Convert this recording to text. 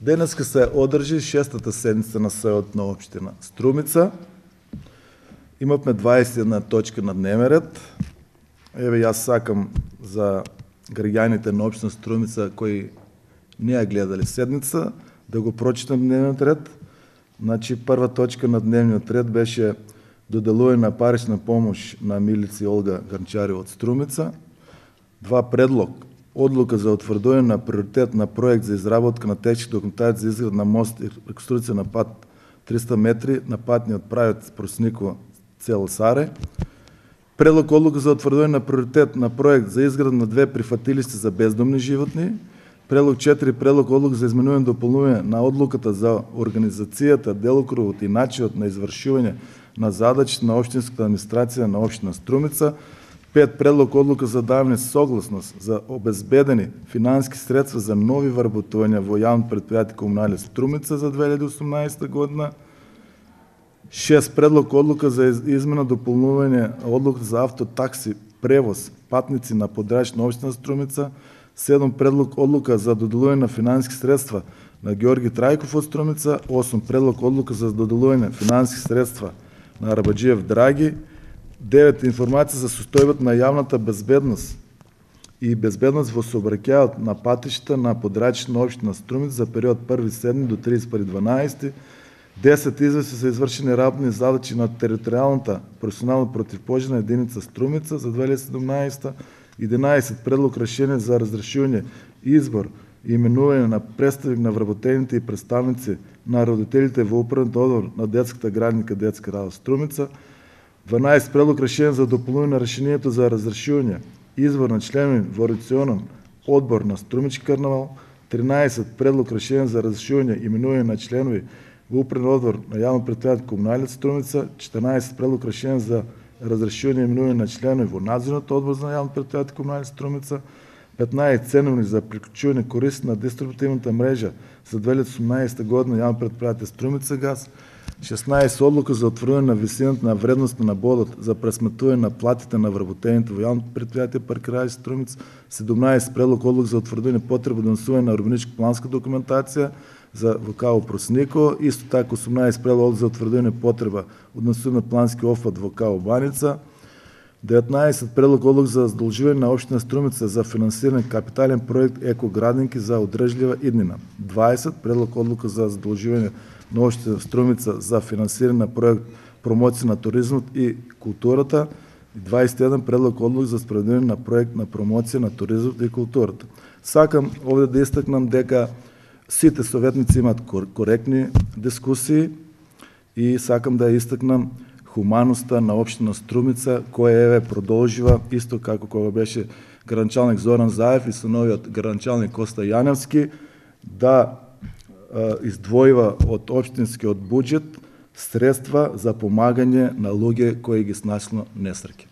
Денеска се одржи 6-та седмица на Съвет на община Струмица. Имаме 21 точка на дневен ред. Еве, аз сакам за граѓаните на община Струмица кои не ја гледали седница, да го прочитам дневниот ред. Значи, прва точка на дневниот ред беше доделување на парична помош на Милици Олга Гранчарева од Струмица. 2 предлог. Одлука за утврдување на приоритет на проект за изработка на техничка документација за изград на мост и реконструкција на пат 300 метри на патниот правец Проснико цел Саре. Предлог одлука за утврдување на приоритет на проект за изград на 2 прифатилишта за бездомни животни. Предлог 4. Предлог одлука за изменување и дополнување на одлуката за организацијата, делокрувот и начинот на извршување на задачите на општинската администрација на општина Струмица. 5. Предлог одлука за давање согласност за обезбедени финансиски средства за нови вработувања во јавно предпријатие Комунали Струмица за 2018 година. 6. Предлог одлука за измена дополнување одлука за автотакси превоз патници на подрачна општина Струмица. 7. Предлог одлука за доделување на финансиски средства на Георги Трајков од Струмица. 8. Предлог одлука за доделување финансиски средства на Арабаджиев Драги. 9. Информација за состојбата на јавната безбедност и безбедност во сообраќајот на патишта на подрачна општина Струмица за период 1.7 до 31.12. 10. Извести за извршени работни задачи на територијалната професионална противпожарна единица Струмица за 2017. 11. Предлог решение за разрешување избор и именување на представник на вработените и представници на родителите во управниот одбор на детската градинка Детска рада Струмица. 12. Предлог решение за дополнување на решението за разрешување избор на членови во ротационен одбор на Струмички карнавал. 13. Предлог решение за разрешување именување на членови во управен одбор на јавно предпријатие Комунали Струмица. 14. Предлог решение за разрешување именување на членови во надзорниот одбор на јавно предпријатие Комунали Струмица. 15. Ценовни за приклучување корист на дистрибутивната мрежа за 2018 година јавно предпријатие Струмица газ. 16. Одлука за утврдување на висината на вредноста на бодот за пресметување на платите на вработените во јавно предпријатие Паркираји Струмица. 17. Предлог одлука за утврдување потреба донесување на урбанистичка планска документација за ВКО Проснико. Исто така 18. Предлог за утврдување потреба однесување на плански офат во ВКО Баница. 19. Предлог одлука за задолжување на општина Струмица за финансирање капитален проект екоградинки за одржлива иднина. 20. Предлог одлука за задолжување на општина Струмица за финансирање на проект промоција на туризмот и културата. 21. Предлог одлука за спроведување на проект на промоција на туризмот и културата. Сакам овде да истакнам дека сите советници имат коректни дискусии и сакам да истакнам хуманоста на општина Струмица, која еве продолжива исто како кога беше градоначалник Зоран Заев и со новиот градоначалник Коста Јаневски да издвојува од општинскиот буџет средства за помагање на луѓе кои ги снашло несреќи.